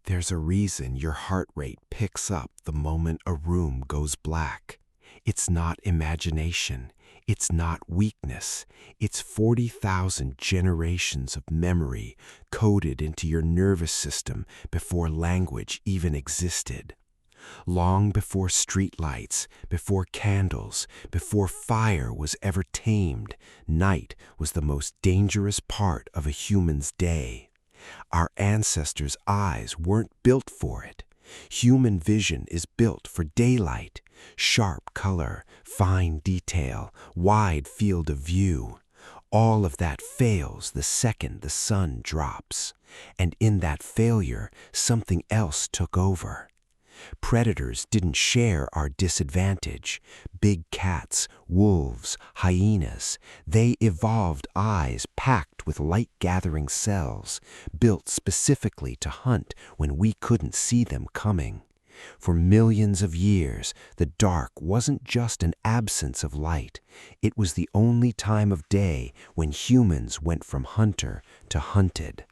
There's a reason your heart rate picks up the moment a room goes black. It's not imagination. It's not weakness. It's 40,000 generations of memory coded into your nervous system before language even existed. Long before streetlights, before candles, before fire was ever tamed, night was the most dangerous part of a human's day. Our ancestors' eyes weren't built for it. Human vision is built for daylight, sharp color, fine detail, wide field of view. All of that fails the second the sun drops. And in that failure, something else took over. Predators didn't share our disadvantage. Big cats, wolves, hyenas, they evolved eyes packed with light-gathering cells, built specifically to hunt when we couldn't see them coming. For millions of years, the dark wasn't just an absence of light. It was the only time of day when humans went from hunter to hunted.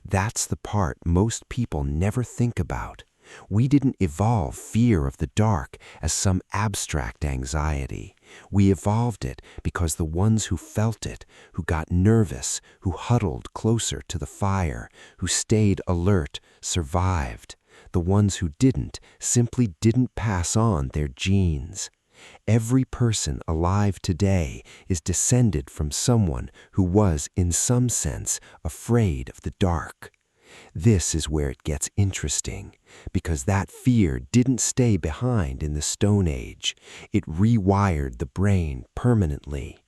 That's the part most people never think about. We didn't evolve fear of the dark as some abstract anxiety. We evolved it because the ones who felt it, who got nervous, who huddled closer to the fire, who stayed alert, survived. The ones who didn't simply didn't pass on their genes. Every person alive today is descended from someone who was, in some sense, afraid of the dark. This is where it gets interesting, because that fear didn't stay behind in the Stone Age. It rewired the brain permanently.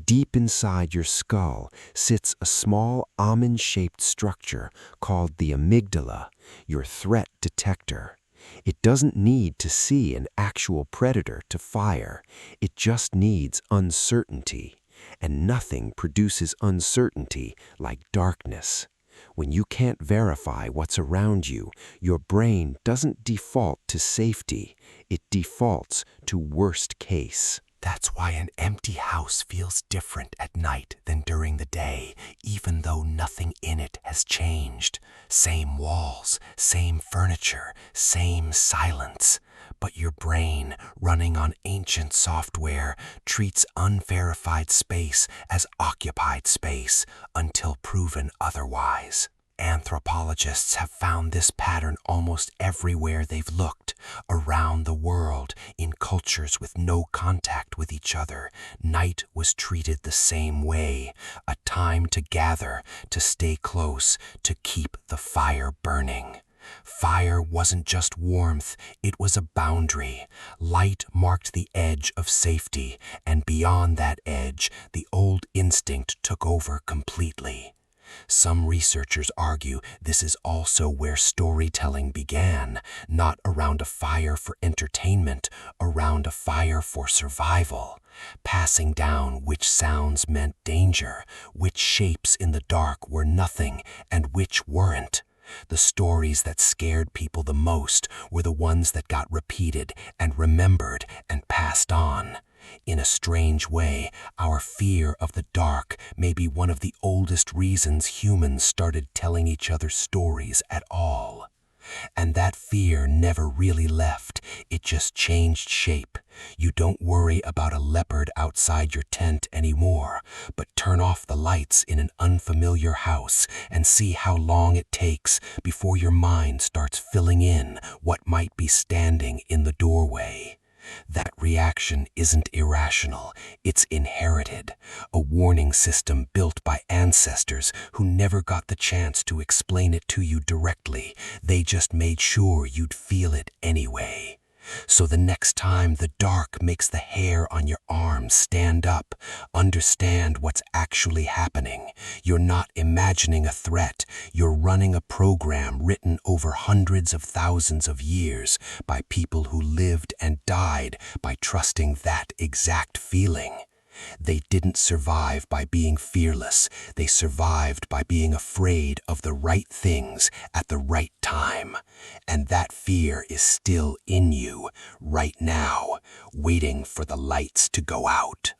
Deep inside your skull sits a small almond-shaped structure called the amygdala, your threat detector. It doesn't need to see an actual predator to fire. It just needs uncertainty. And nothing produces uncertainty like darkness. When you can't verify what's around you, your brain doesn't default to safety. It defaults to worst case. That's why an empty house feels different at night than during the day, even though nothing in it has changed. Same walls, same furniture, same silence. But your brain, running on ancient software, treats unverified space as occupied space until proven otherwise. Anthropologists have found this pattern almost everywhere they've looked. Around the world, in cultures with no contact with each other, night was treated the same way, a time to gather, to stay close, to keep the fire burning. Fire wasn't just warmth, it was a boundary. Light marked the edge of safety, and beyond that edge, the old instinct took over completely. Some researchers argue this is also where storytelling began, not around a fire for entertainment, around a fire for survival, passing down which sounds meant danger, which shapes in the dark were nothing, and which weren't. The stories that scared people the most were the ones that got repeated and remembered and passed on. In a strange way, our fear of the dark may be one of the oldest reasons humans started telling each other stories at all. And that fear never really left, it just changed shape. You don't worry about a leopard outside your tent anymore, but turn off the lights in an unfamiliar house and see how long it takes before your mind starts filling in what might be standing in the doorway. That reaction isn't irrational, it's inherited, a warning system built by ancestors who never got the chance to explain it to you directly. They just made sure you'd feel it anyway. So the next time the dark makes the hair on your arms stand up, understand what's actually happening. You're not imagining a threat. You're running a program written over hundreds of thousands of years by people who lived and died by trusting that exact feeling. They didn't survive by being fearless. They survived by being afraid of the right things at the right time. And that fear is still in you right now, waiting for the lights to go out.